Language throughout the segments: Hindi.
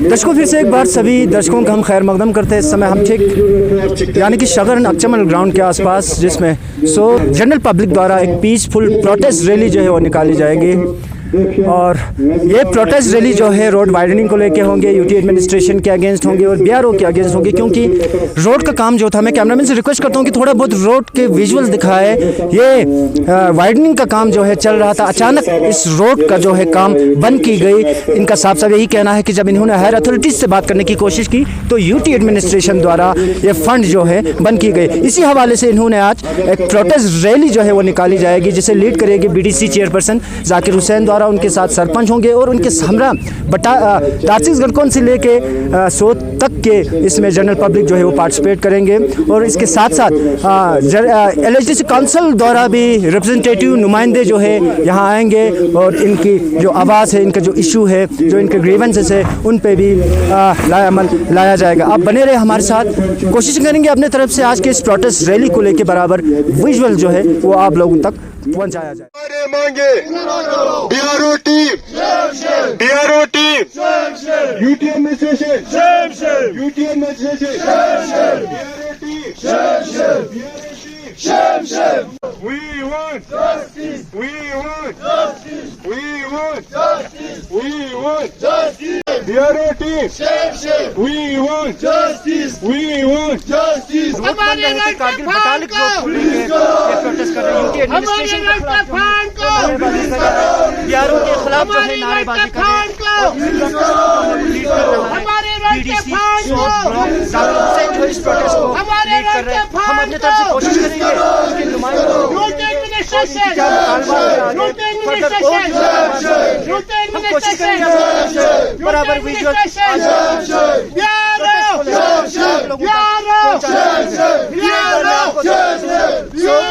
दर्शकों फिर से एक बार सभी दर्शकों का हम खैर मकदम करते हैं। इस समय हम ठीक यानी कि शगर अक्चमल ग्राउंड के आसपास, जिसमें जनरल पब्लिक द्वारा एक पीसफुल प्रोटेस्ट रैली जो है वो निकाली जाएगी। और ये प्रोटेस्ट रैली जो है रोड वाइडनिंग को लेके होंगे, यूटी एडमिनिस्ट्रेशन के अगेंस्ट होंगे और बीआरओ के अगेंस्ट होंगे, क्योंकि रोड का काम जो था, मैं कैमरामैन से रिक्वेस्ट करता हूँ कि थोड़ा बहुत रोड के विजुअल्स दिखाए। ये वाइडनिंग का काम जो है चल रहा था, अचानक इस रोड का जो है काम बंद की गई। इनका साफ साफ यही कहना है कि जब इन्होंने हायर अथॉरिटीज़ से बात करने की कोशिश की तो यूटी एडमिनिस्ट्रेशन द्वारा ये फंड जो है बंद की गई। इसी हवाले से इन्होंने आज एक प्रोटेस्ट रैली जो है वो निकाली जाएगी, जिसे लीड करेगी बीडीसी चेयरपर्सन जाकिर हुसैन द्वारा। उनके साथ सरपंच होंगे और उनके हमरा टारसिस गढ़कौन से लेके सोत तक के इसमें जनरल पब्लिक जो है वो पार्टिसिपेट करेंगे। और इसके साथ साथ एलएचडीसी काउंसिल द्वारा भी रिप्रेजेंटेटिव नुमाइंदे जो है यहाँ आएंगे और इनकी जो आवाज़ है, इनका जो इशू है, जो इनके ग्रीवेंसेस है, उन पे भी लाया जाएगा। आप बने रहे हमारे साथ, कोशिश करेंगे अपने तरफ से आज के इस प्रोटेस्ट रैली को लेके बराबर विजुअल जो है वो आप लोगों तक पहुंचाया जाए। BRO team, UT administration, UT administration, We want justice. We want justice. We want justice. We want justice. BRO team. We want justice. We want justice. हमारे राइट के फांड को रिलीज करो। ये प्रोटेस्ट कर रहे हैं यूटी एडमिनिस्ट्रेशन के खिलाफ, फांड को बीआरओ के खिलाफ जो है नारेबाजी कर रहे हैं। हमारे राइट के फांड को जाकिर हुसैन जो इस प्रोटेस्ट को लीड कर रहे हैं। हम अपने तरफ से कोशिश करेंगे उसके नुमाइंदों बराबर विजुअल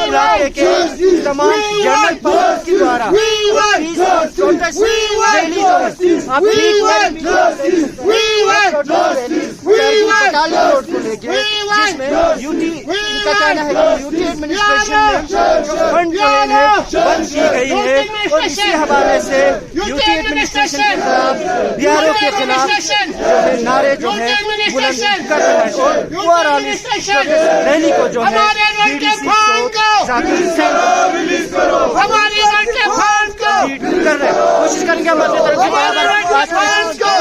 इलाके के तमाम जनरल पब्लिक के द्वारा यूटी का कहना है कि यूटी एडमिनिस्ट्रेशन ने जो फंड जो है बंद की गई है, और इसी हवाले से यूटी एडमिनिस्ट्रेशन के खिलाफ, बीआरओ के खिलाफ जो है नारे जो है बुलंद कर रहे हैं। और ओवरऑल इस रैली को जो है बीडीसी जाकिर हुसैन लीड कर रहे हैं। कोशिश करेंगे हम अपने तरफ से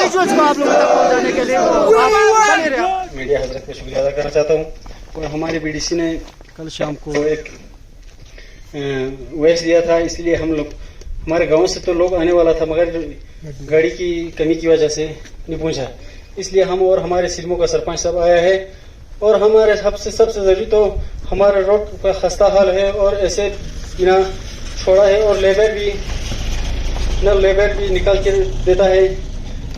विजुअल्स को आप लोगों तक पहुंचाने के लिए। मीडिया हजरत को शुक्रिया अदा करना चाहता हूँ। और हमारे बीडीसी ने कल शाम को एक वॉइस दिया था, इसलिए हम लोग, हमारे गांव से तो लोग आने वाला था मगर गाड़ी की कमी की वजह से नहीं पहुंचा, इसलिए हम और हमारे सिरमो का सरपंच साहब आया है। और हमारे सबसे जरूरी तो हमारा रोड का खस्ता हाल है और ऐसे बिना छोड़ा है, और लेबर भी निकाल के देता है,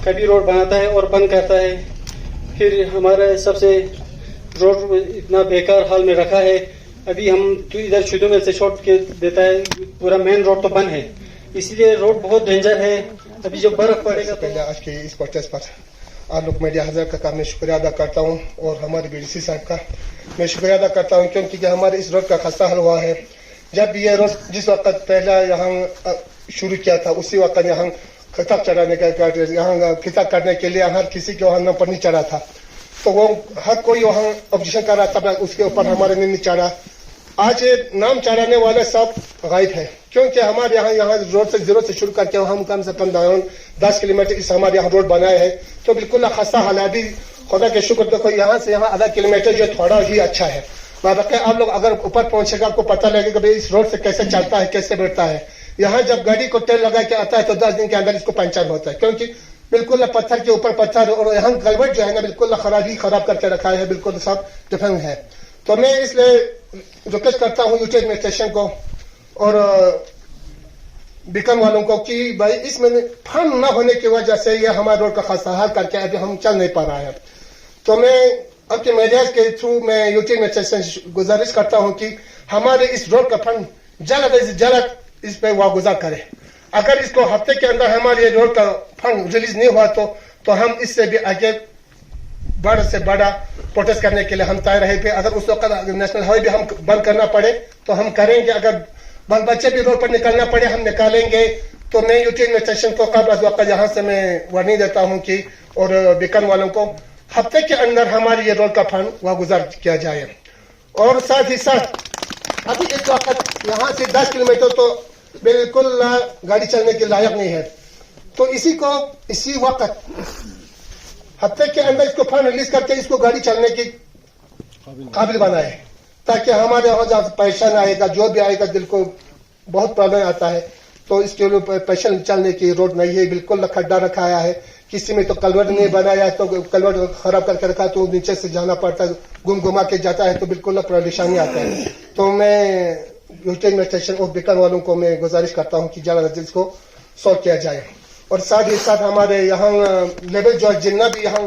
कभी रोड बनाता है और बंद करता है। फिर हमारे सबसे रोड इतना बेकार हाल में रखा है। अभी हम तो इधर शुद्धमेल से छोड़ के देता है, पूरा मेन रोड तो बंद है, इसलिए रोड बहुत डेंजर है। अभी जो बर्फ पड़ेगा पहले आज के इस प्रोटेस्ट पर आप लोग मीडिया हजरत का मैं शुक्रिया अदा करता हूँ, और हमारे बीडीसी साहब का मैं शुक्रिया अदा करता हूँ, क्योंकि हमारे इस रोड का खस्ता हाल हुआ है। जब ये रोड जिस वक्त पहला यहाँ शुरू किया था, उसी वक्त यहाँ खिताब चढ़ाने का यहाँ खिताब करने के लिए हर किसी के वहाँ नंबर पर नहीं चढ़ा था, तो वो हर कोई वहाँ ऑब्जेक्शन कर रहा था, उसके ऊपर हमारे नहीं चढ़ा। आज नाम चढ़ाने वाले सब गायब है, क्योंकि हमारे यहाँ रोड से जीरो से शुरू करके हम कम से कम 10 किलोमीटर इस हमारे यहाँ रोड बनाए है, तो बिल्कुल खस्ता हाल है। अभी खुदा के शुक्र देखो यहाँ से यहाँ आधा किलोमीटर जो थोड़ा ही अच्छा है। बाकी आप लोग अगर ऊपर पहुंचेगा आपको पता लगेगा भाई इस रोड से कैसे चलता है, कैसे बैठता है। यहाँ जब गाड़ी को तेल लगा के आता है तो 10 दिन के अंदर इसको पंचर होता है, क्योंकि बिल्कुल पत्थर के ऊपर पत्थर, और यहाँ गलबट जो है ना बिल्कुल खराब करके रखा है, बिल्कुल सब डिफेंस है। तो मैं इसलिए रिक्वेस्ट करता हूँ यूटी एडमिनिस्ट्रेशन को और बीकन वालों को कि भाई इसमें फंड न होने की वजह से ये हमारे रोड का खस्ता हाल करके अभी हम चल नहीं पा रहा है। तो मैं आपके मीडिया के थ्रू मैं यूटी एडमिनिस्ट्रेशन से गुजारिश करता हूँ कि हमारे इस रोड का फंड जल्द से जल्द इस पे वागुजार करे। अगर इसको हफ्ते के अंदर हमारे रोड का फंड रिलीज नहीं हुआ तो हम इससे भी आगे बड़ा से बड़ा प्रोटेस्ट करने के लिए हम तैयार रहे थे। अगर उस वक्त नेशनल हाईवे भी हम बंद करना पड़े तो हम करेंगे, अगर बच्चे भी रोड पर निकलना पड़े हम निकालेंगे। तो मैं यूटी एडमिनिस्ट्रेशन को कब वक्त यहाँ से मैं वार्निंग देता हूँ कि और बेकन वालों को हफ्ते के अंदर हमारे ये रोड का फंड वहाँ गुजार किया जाए। और साथ ही साथ अभी इस वक्त यहाँ से 10 किलोमीटर तो बिल्कुल गाड़ी चलने के लायक नहीं है, तो इसी वक्त हफ्ते के अंदर इसको फंड रिलीज करके इसको गाड़ी चलने की काबिल बनाए, ताकि हमारे यहाँ जहाँ पैसा आएगा, जो भी आएगा, दिल को बहुत प्रॉब्लम आता है, तो इसके लिए पैसा चलने की रोड नहीं है, बिल्कुल खड्डा रखाया है। किसी में तो कलवर्ट नहीं बनाया, तो कलवर्ट खराब करके रखा, तो नीचे से जाना पड़ता है, घुमा के जाता है, तो बिल्कुल परेशानी आता है। तो मैं यूटी एडमिनिस्ट्रेशन और बेकन वालों को मैं गुजारिश करता हूँ कि जल्द अज जल्द इसको सॉल्व किया जाए। और साथ ही साथ हमारे यहाँ लेवल जो जितना भी यहाँ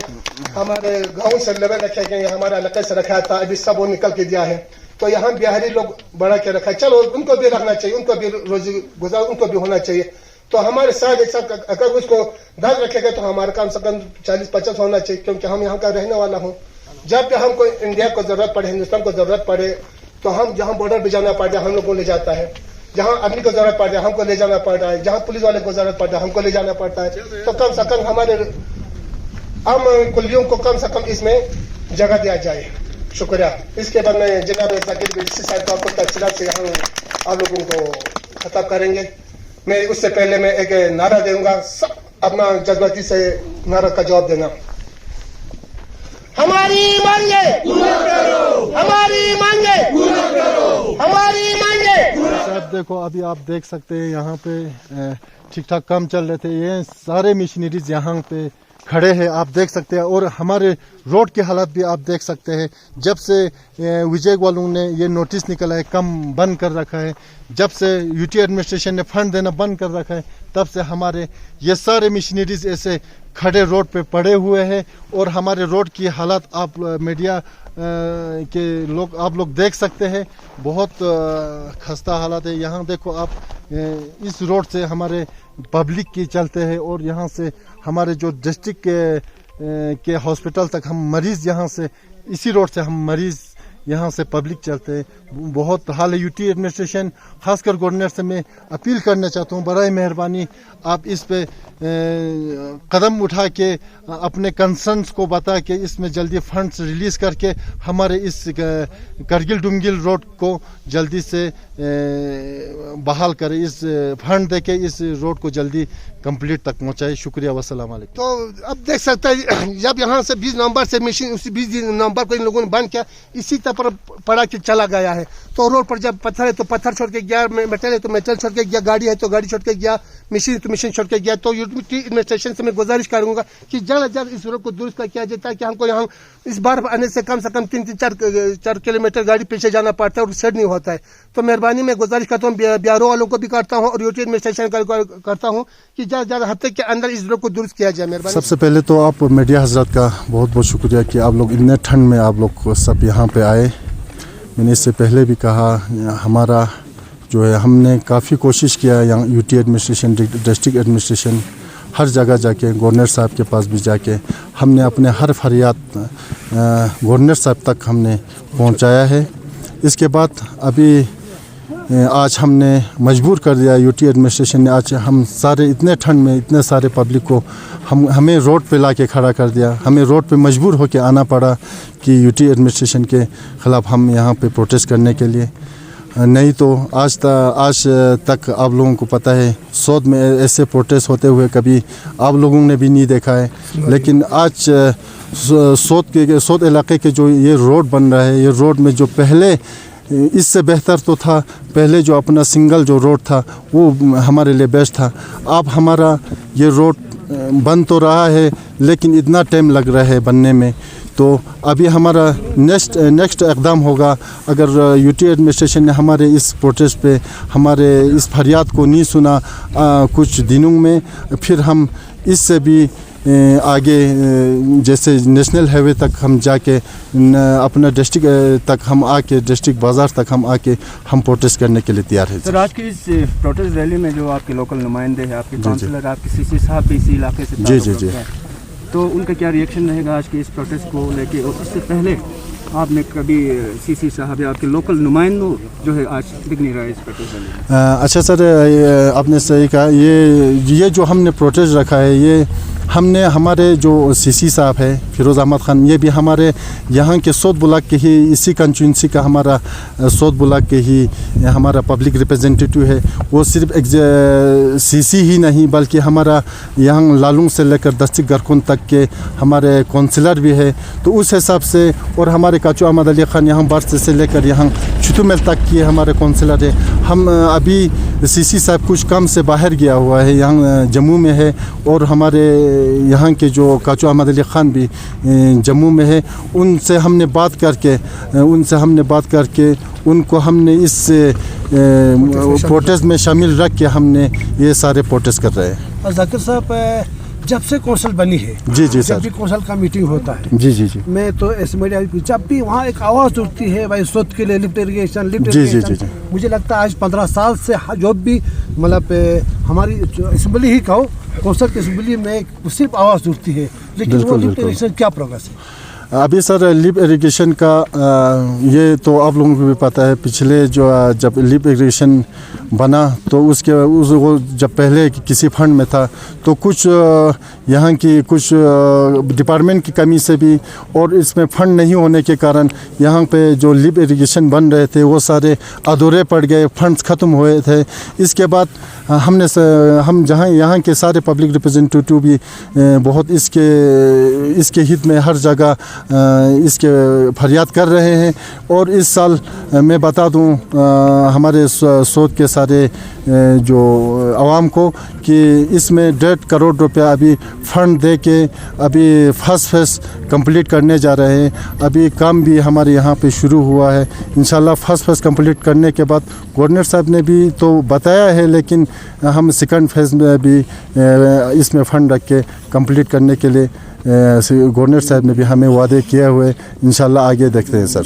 हमारे गाँव से लेवल रखे गए, हमारे इलाके से रखा था, अभी सब वो निकल के दिया है, तो यहाँ बिहारी लोग बढ़ा के रखा है। चलो उनको भी रखना चाहिए, उनको भी रोजी गुजार उनको भी होना चाहिए। तो हमारे साथ एक साथ अगर उसको 10 रखेगा तो हमारा कम से कम 40-50 होना चाहिए, क्योंकि हम यहाँ का रहने वाला हूँ। जब भी हमको इंडिया को जरूरत पड़े, हिंदुस्तान को जरूरत पड़े, तो हम जहाँ बॉर्डर पे जाना पड़ जाए हम लोग को ले जाता है, जहाँ आर्मी को जरूरत पड़ जाए हमको ले जाना पड़ता है, जहाँ पुलिस वाले को जरूरत पड़ जाए हमको ले जाना पड़ता है। तो कम से कम हमारे आम कुलियों को कम से कम इसमें जगह दिया जाए। शुक्रिया। इसके बाद मैं जनाब जाकिर डीसी साहब को आपको तफसीलात से हम आप लोगों को खिताब करेंगे। मैं उससे पहले मैं एक नारा दूंगा, अपना जज्बाती से नारा का जवाब देना। हमारी मांगे पूरा करो, हमारी मांगे पूरा करो, हमारी मांगे। साहब देखो, अभी आप देख सकते हैं यहाँ पे ठीक ठाक काम चल रहे थे, ये सारे मशीनरीज यहाँ पे खड़े हैं, आप देख सकते हैं। और हमारे रोड के हालात भी आप देख सकते हैं। जब से विजय वालों ने ये नोटिस निकला है, कम बंद कर रखा है, जब से यूटी एडमिनिस्ट्रेशन ने फंड देना बंद कर रखा है, तब से हमारे ये सारे मशीनरीज ऐसे खड़े रोड पे पड़े हुए हैं। और हमारे रोड की हालात आप मीडिया के लोग आप लोग देख सकते हैं, बहुत खस्ता हालत है। यहाँ देखो आप, इस रोड से हमारे पब्लिक की चलते हैं, और यहाँ से हमारे जो डिस्ट्रिक्ट के हॉस्पिटल तक हम मरीज़, यहाँ से इसी रोड से हम मरीज़ यहाँ से पब्लिक चलते हैं। बहुत हाल है। यूटी एडमिनिस्ट्रेशन खासकर गवर्नर से मैं अपील करना चाहता हूँ, बराए मेहरबानी आप इस पे कदम उठा के अपने कंसर्न्स को बता के इसमें जल्दी फंड्स रिलीज़ करके हमारे इस करगिल डुमगिल रोड को जल्दी से बहाल करें, इस फंड दे के इस रोड को जल्दी कंप्लीट तक पहुँचाए। शुक्रिया, वस्सलाम वालेकुम। तो अब देख सकते हैं, जब यहाँ से 20 नवंबर से मशीन उसी 20 नवंबर को इन लोगों ने बंद किया, इसी तरह पर पड़ा के चला गया है। तो रोड पर जब पत्थर है तो पत्थर छोड़ के गया, मेटल है तो मेटल छोड़ के गया, गाड़ी है तो गाड़ी छोड़ के गया, मशीन है तो मशीन छोड़ के गया। तो यूटी एडमिनिस्ट्रेशन से मैं गुजारिश करूंगा कि जल्द जल्द इस रोड को दुरुस्त किया जाए, ताकि हमको यहाँ इस बार आने से कम 3-4 किलोमीटर गाड़ी पीछे जाना पड़ता है और सेट नहीं होता है। तो मेहरबानी मैं गुजारिश करता हूँ, बिहारों वालों को भी करता हूँ और यूटी एडमिनिस्ट्रेशन करता हूँ कि जल्द हफ्ते के अंदर इस रोड को दुरुस्त किया जाए। मेहरबानी। सबसे पहले तो आप मीडिया हजरत का बहुत बहुत शुक्रिया कि आप लोग इतने ठंड में आप लोग सब यहाँ पे आए। मैंने इससे पहले भी कहा, हमारा जो है हमने काफ़ी कोशिश किया, यहाँ यूटी एडमिनिस्ट्रेशन, डिस्ट्रिक्ट एडमिनिस्ट्रेशन, हर जगह जाके गवर्नर साहब के पास भी जाके हमने अपने हर फरियाद गवर्नर साहब तक हमने पहुँचाया है। इसके बाद अभी आज हमने मजबूर कर दिया यूटी एडमिनिस्ट्रेशन ने, आज हम सारे इतने ठंड में इतने सारे पब्लिक को हमें रोड पे ला के खड़ा कर दिया। हमें रोड पे मजबूर होकर आना पड़ा कि यूटी एडमिनिस्ट्रेशन के ख़िलाफ़ हम यहाँ पे प्रोटेस्ट करने के लिए। नहीं तो आज तक आप लोगों को पता है, सौद में ऐसे प्रोटेस्ट होते हुए कभी आप लोगों ने भी नहीं देखा है। लेकिन आज सौद इलाके के जो ये रोड बन रहा है, ये रोड में जो पहले इससे बेहतर तो था, पहले जो अपना सिंगल जो रोड था वो हमारे लिए बेस्ट था। अब हमारा ये रोड बन तो रहा है, लेकिन इतना टाइम लग रहा है बनने में। तो अभी हमारा नेक्स्ट इक़दाम होगा, अगर यूटी एडमिनिस्ट्रेशन ने हमारे इस प्रोटेस्ट पे हमारे इस फरियाद को नहीं सुना कुछ दिनों में, फिर हम इससे भी आगे जैसे नेशनल हाईवे तक हम जाके अपना डिस्ट्रिक्ट तक हम आके, डिस्ट्रिक्ट बाज़ार तक हम आके हम प्रोटेस्ट करने के लिए तैयार है। सर, आज की इस प्रोटेस्ट रैली में जो आपके लोकल नुमाइंदे हैं, आपके काउंसलर, आपके सीसी साहब भी इसी इलाके से जी, तो उनका क्या रिएक्शन रहेगा आज के इस प्रोटेस्ट को लेके? और इससे पहले आपने कभी सीसी साहब या आपके लोकल नुमाइंदों जो है आज दिख नहीं रहा है इस प्रोटेस्ट रैली में? अच्छा सर, आपने सही कहा, ये जो हमने प्रोटेस्ट रखा है, ये हमने हमारे जो सीसी साहब है फिरोज़ अहमद ख़ान, ये भी हमारे यहाँ के सोत ब्लॉक के ही, इसी कंस्टिट्यूंसी का हमारा सोत ब्लॉक के ही हमारा पब्लिक रिप्रेजेंटेटिव है। वो सिर्फ एक सीसी ही नहीं बल्कि हमारा यहाँ लालूंग से लेकर दस्तिक गरकुन तक के हमारे काउंसिलर भी है। तो उस हिसाब से, और हमारे काचू अहमद अली ख़ान यहाँ बर्स से लेकर यहाँ छुतुमेल तक के हमारे काउंसिलर है। हम अभी सीसी साहब कुछ काम से बाहर गया हुआ है, यहाँ जम्मू में है, और हमारे यहाँ के जो काचू अहमद अली ख़ान भी जम्मू में है। उनसे हमने बात करके उनको हमने इस प्रोटेस्ट में शामिल रख के हमने ये सारे प्रोटेस्ट कर रहे हैं। और जाकिर साहब, जब से कौंसल बनी है, जी जी जब सर, भी कौंसल का मीटिंग होता है, जी जी जी, मैं तो एसमेडिया जब भी वहाँ एक आवाज़ उठती है भाई सोच के लिए लिफ्ट इरिगेशन, जी जी जी जी, मुझे लगता है आज 15 साल से जो भी मतलब हमारी असम्बली ही कहो, कौंसल की असम्बली में सिर्फ आवाज़ उठती है, लेकिन वो लिफ्ट इरिगेशन क्या प्रोग्रेस है? अभी सर लिप इरिगेशन का ये तो आप लोगों को भी पता है, पिछले जो जब लिप इरिगेशन बना तो वो जब पहले किसी फंड में था तो कुछ यहाँ की कुछ डिपार्टमेंट की कमी से भी, और इसमें फंड नहीं होने के कारण यहाँ पे जो लिप इरिगेशन बन रहे थे वो सारे अधूरे पड़ गए, फंड्स ख़त्म हुए थे। इसके बाद हम जहाँ यहाँ के सारे पब्लिक रिप्रेजेंटेटिव भी बहुत इसके हित में हर जगह इसके फरियाद कर रहे हैं। और इस साल मैं बता दूं हमारे सोच के सारे जो आवाम को कि इसमें 1.5 करोड़ रुपया अभी फ़ंड दे के अभी फर्स्ट फेस कंप्लीट करने जा रहे हैं। अभी काम भी हमारे यहाँ पे शुरू हुआ है। इंशाल्लाह फर्स्ट फेस कंप्लीट करने के बाद गवर्नर साहब ने भी तो बताया है, लेकिन हम सेकंड फेज़ में भी इसमें फ़ंड रख के कंप्लीट करने के लिए गवर्नर साहब ने भी हमें वादे किए हुए। इंशाल्लाह आगे देखते हैं सर।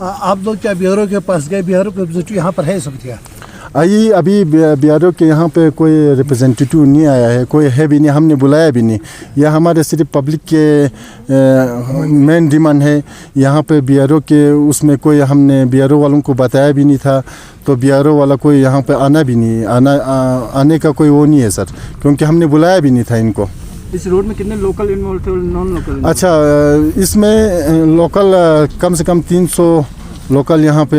आप लोग क्या बिहारों के पास गए? बिहारों के रिप्रेजेंटेटिव यहाँ पर है सब क्या? अभी बिहारों के यहाँ पे कोई रिप्रेजेंटेटिव नहीं आया है, कोई है भी नहीं, हमने बुलाया भी नहीं। यह हमारे सिर्फ पब्लिक के मेन डिमांड है। यहाँ पे बिहारों के उसमें कोई हमने बिहारों वालों को बताया भी नहीं था, तो बिहारों वाला कोई यहाँ पे आने का कोई वो नहीं है सर, क्योंकि हमने बुलाया भी नहीं था इनको। इस रोड में कितने लोकल इन्वॉल्व थे और नॉन लोकल? अच्छा, इसमें लोकल कम से कम 300 लोकल यहाँ पे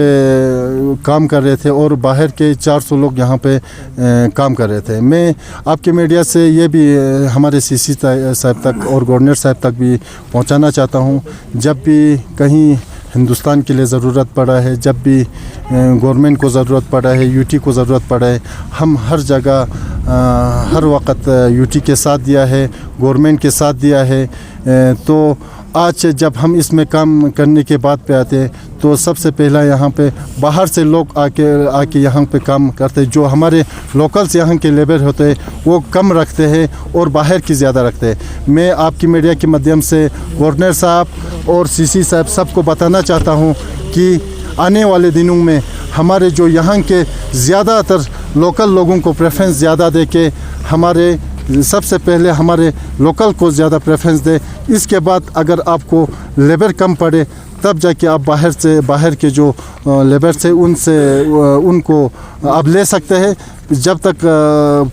काम कर रहे थे और बाहर के 400 लोग यहाँ पे काम कर रहे थे। मैं आपके मीडिया से ये भी हमारे सीसी साहब तक और गवर्नर साहब तक भी पहुँचाना चाहता हूँ, जब भी कहीं हिंदुस्तान के लिए ज़रूरत पड़ा है, जब भी गवर्नमेंट को ज़रूरत पड़ा है, यूटी को ज़रूरत पड़ा है, हम हर जगह हर वक्त यूटी के साथ दिया है, गवर्नमेंट के साथ दिया है। तो आज जब हम इसमें काम करने के बाद पे आते हैं तो सबसे पहला यहाँ पे बाहर से लोग आके यहाँ पे काम करते हैं। जो हमारे लोकल्स यहाँ के लेबर होते हैं वो कम रखते हैं और बाहर की ज़्यादा रखते हैं। मैं आपकी मीडिया के माध्यम से गवर्नर साहब और सीसी साहब सबको बताना चाहता हूँ कि आने वाले दिनों में हमारे जो यहाँ के ज़्यादातर लोकल लोगों को प्रेफरेंस ज़्यादा दे के हमारे सबसे पहले हमारे लोकल को ज़्यादा प्रेफरेंस दे। इसके बाद अगर आपको लेबर कम पड़े तब जाके आप बाहर के जो लेबर से उनको आप ले सकते हैं। जब तक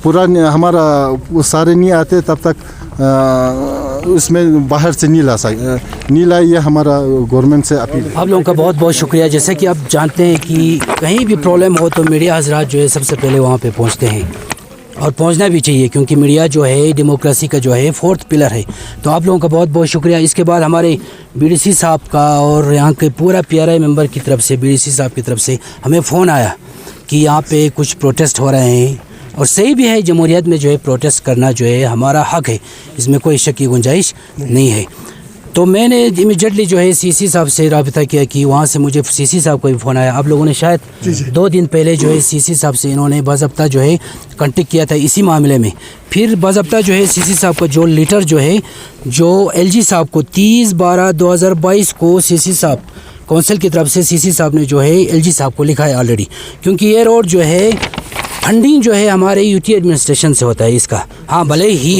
पूरा हमारा सारे नहीं आते तब तक उसमें बाहर से नहीं लाइए, हमारा गवर्नमेंट से अपील। आप लोगों का बहुत बहुत शुक्रिया। जैसे कि आप जानते हैं कि कहीं भी प्रॉब्लम हो तो मीडिया हजरात जो है सबसे पहले वहाँ पे पहुँचते हैं और पहुंचना भी चाहिए, क्योंकि मीडिया जो है डेमोक्रेसी का जो है 4th पिलर है। तो आप लोगों का बहुत बहुत शुक्रिया। इसके बाद हमारे बीडीसी साहब का और यहाँ के पूरा PRI मेंबर की तरफ से, बीडीसी साहब की तरफ से हमें फ़ोन आया कि यहाँ पे कुछ प्रोटेस्ट हो रहे हैं, और सही भी है, जमहूरियत में जो है प्रोटेस्ट करना जो है हमारा हक़ है, इसमें कोई शक की गुंजाइश नहीं है। तो मैंने इमीडिएटली जो है सीसी साहब से रब्ता किया कि वहाँ से मुझे सीसी साहब को भी फ़ोन आया। आप लोगों ने शायद 2 दिन पहले जो है सीसी साहब से इन्होंने बाज़ाब्ता जो है कांटेक्ट किया था इसी मामले में। फिर बाज़ाब्ता जो है सीसी साहब का जो लेटर जो है जो LG साहब को 30/12/2022 को सीसी साहब कौंसिल की तरफ से सीसी साहब ने जो है LG साहब को लिखा है ऑलरेडी, क्योंकि ये रोड जो है फंडिंग जो है हमारे यूटी एडमिनिस्ट्रेशन से होता है इसका। हाँ, भले ही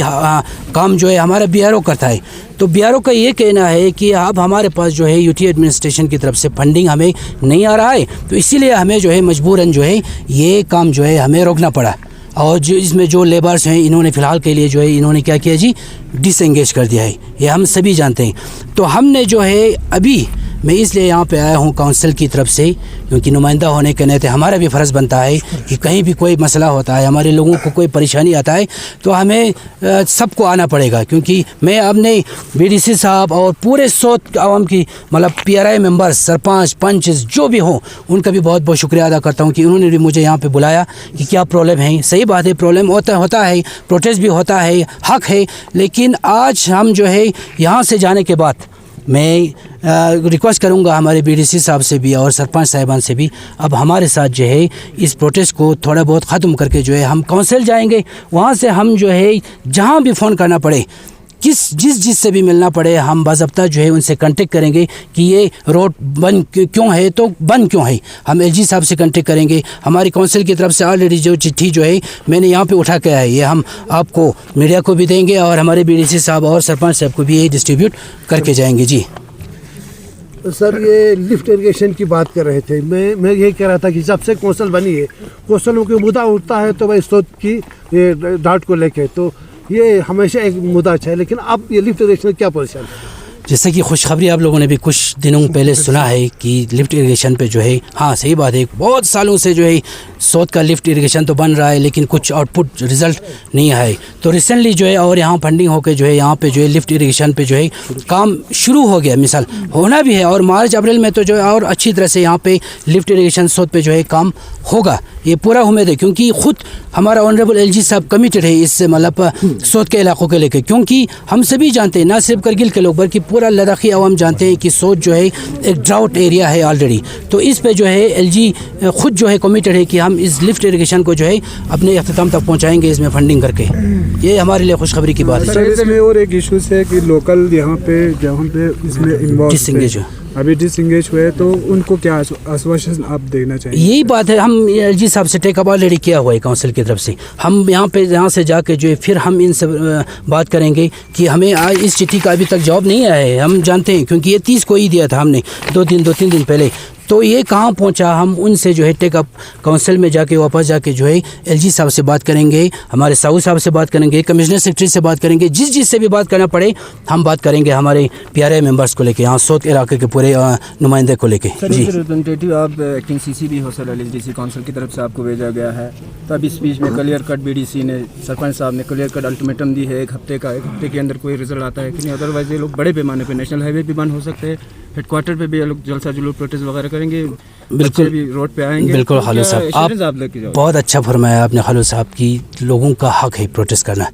काम जो है हमारा BRO करता है, तो BRO का ये कहना है कि अब हमारे पास जो है यूटी एडमिनिस्ट्रेशन की तरफ से फंडिंग हमें नहीं आ रहा है, तो इसीलिए हमें जो है मजबूरन जो है ये काम जो है हमें रोकना पड़ा। और जो इसमें जो लेबर्स हैं इन्होंने फ़िलहाल के लिए जो है इन्होंने क्या किया जी, डिसएंगेज कर दिया है, ये हम सभी जानते हैं। तो हमने जो है अभी मैं इसलिए यहाँ पे आया हूँ काउंसिल की तरफ से, क्योंकि नुमाइंदा होने के नाते हमारा भी फ़र्ज़ बनता है कि कहीं भी कोई मसला होता है, हमारे लोगों को कोई परेशानी आता है तो हमें सबको आना पड़ेगा। क्योंकि मैं अपने बीडीसी साहब और पूरे सोत आवाम की मतलब PRI मेंबर्स, सरपंच, पंच जो भी हों, उनका भी बहुत बहुत शुक्रिया अदा करता हूँ कि उन्होंने भी मुझे यहाँ पर बुलाया कि क्या प्रॉब्लम है। सही बात है, प्रॉब्लम होता है, प्रोटेस्ट भी होता है, हक है। लेकिन आज हम जो है यहाँ से जाने के बाद मैं रिक्वेस्ट करूंगा हमारे बीडीसी साहब से भी और सरपंच साहिबान से भी, अब हमारे साथ जो है इस प्रोटेस्ट को थोड़ा बहुत ख़त्म करके जो है हम काउंसिल जाएंगे। वहाँ से हम जो है जहाँ भी फ़ोन करना पड़े, जिस से भी मिलना पड़े, हम बाज़ाब्ता जो है उनसे कांटेक्ट करेंगे कि ये रोड बंद क्यों है, तो बंद क्यों है। हम LG साहब से कांटेक्ट करेंगे। हमारी काउंसिल की तरफ से ऑलरेडी जो चिट्ठी जो है मैंने यहाँ पे उठा के आया है, ये हम आपको मीडिया को भी देंगे और हमारे BDC साहब और सरपंच साहब को भी ये डिस्ट्रीब्यूट करके जाएंगे। जी सर, ये लिफ्ट इरिगेशन की बात कर रहे थे, मैं यही कह रहा था कि जब से कौंसल बनी है, कौंसलों के मुद्दा उठता है तो भाई स्रोत की ये डाट को लेके तो ये हमेशा एक मुद्दा है। लेकिन अब ये लिफ्ट इरिगेशन क्या पोजीशन है? जैसे कि खुशखबरी आप लोगों ने भी कुछ दिनों पहले सुना है कि लिफ्ट इरिगेशन पे जो है, हाँ सही बात है, बहुत सालों से जो है सोत का लिफ्ट इरिगेशन तो बन रहा है लेकिन कुछ आउटपुट रिज़ल्ट नहीं है। तो रिसेंटली जो है और यहाँ फंडिंग होकर जो है यहाँ पे जो है लिफ्ट इरिगेशन पे जो है काम शुरू हो गया, मिसाल होना भी है, और मार्च अप्रैल में तो जो है और अच्छी तरह से यहाँ पे लिफ्ट इरिगेशन सोत पे जो है काम होगा, ये पूरा उम्मीद है। क्योंकि ख़ुद हमारा ऑनरेबल LG साहब कमिटेड है इस मतलब सोत के इलाकों के लेकर, क्योंकि हम सभी जानते हैं, ना सिर्फ करगिल के लोग बल्कि पूरा लद्दाखी अवाम जानते हैं कि सोत जो है एक ड्राउट एरिया है ऑलरेडी। तो इस पे जो है LG खुद जो है कमिटेड है कि हम इस लिफ्ट इरिगेशन को जो है अपने अख्ताम तक पहुंचाएंगे इसमें फंडिंग करके। ये हमारे लिए खुशखबरी की बात है। इसमें और एक इशूज़ है कि लोकल यहाँ पे जहाँ पे इसमें इन्वॉल्व डिसएंगेज अभी डिसएंगेज हुए तो उनको क्या आश्वासन आप देना चाहिए? यही बात है, हम LG साहब से टेकअप ऑलरेडी किया हुआ है काउंसिल की तरफ से। हम यहाँ से जाके जो है फिर हम इनसे बात करेंगे कि हमें आज इस चिट्ठी का अभी तक जवाब नहीं आया है। हम जानते हैं क्योंकि ये 30 को ही दिया था हमने, 2-3 दिन पहले, तो ये कहाँ पहुँचा, हम उनसे जो है टेकअप काउंसिल में जाके वापस जाके जो है LG साहब से बात करेंगे, हमारे साहू साहब से बात करेंगे, कमिश्नर सेक्रेटरी से बात करेंगे, जिस से भी बात करना पड़े हम बात करेंगे हमारे PRI मेंबर्स को लेके, यहाँ सोत इलाके के पूरे नुमाइंदे को लेके। जी रिप्रेजेंटेटिव आप एक्टिंग CC भी हो सर, LGDC काउंसिल की तरफ से आपको भेजा गया है। तो अब इस बीच में क्लियर कट BDC ने, सरपंच साहब ने क्लियर कट अल्टीमेटम दी है 1 हफ्ते का, 1 हफ्ते के अंदर कोई रिजल्ट आता है कि नहीं, अदरवाइज ये लोग बड़े पैमाने पर नेशनल हाईवे भी बंद हो सकते हैं, हेडक्वार्टर पे भी ये लोग जलसा जुलूस प्रोटेस्ट वगैरह करेंगे, बिल्कुल भी रोड पे आएंगे। बिल्कुल खालू साहब, आप लेके जाओ। बहुत अच्छा फरमाया आपने खालू साहब की, लोगों का हक है प्रोटेस्ट करना।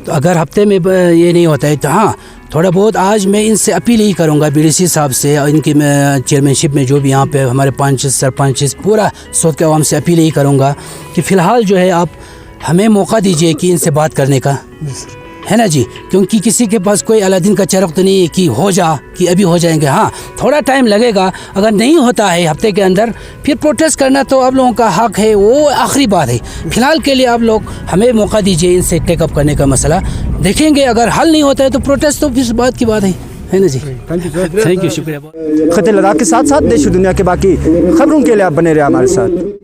तो अगर हफ्ते में ये नहीं होता है तो हाँ थोड़ा बहुत आज मैं इनसे अपील ही करूँगा BDC साहब से और इनकी चेयरमैनशिप में जो भी यहाँ पे हमारे पंच सरपंच पूरा सोत के आवाम से अपील ही करूँगा कि फ़िलहाल जो है आप हमें मौका दीजिए कि इनसे बात करने का, है ना जी। क्योंकि किसी के पास कोई अलादीन का चरख तो नहीं है कि हो जा कि अभी हो जाएंगे, हाँ थोड़ा टाइम लगेगा। अगर नहीं होता है हफ्ते के अंदर फिर प्रोटेस्ट करना तो आप लोगों का हक है, वो आखिरी बात है। फिलहाल के लिए आप लोग हमें मौका दीजिए इनसे टेकअप करने का मसला, देखेंगे अगर हल नहीं होता है तो प्रोटेस्ट तो फिर बात की बात है ना जी। थैंक यू, शुक्रिया। खत लद्दाख के साथ साथ देश और दुनिया के बाकी खबरों के लिए आप बने रहे हमारे साथ।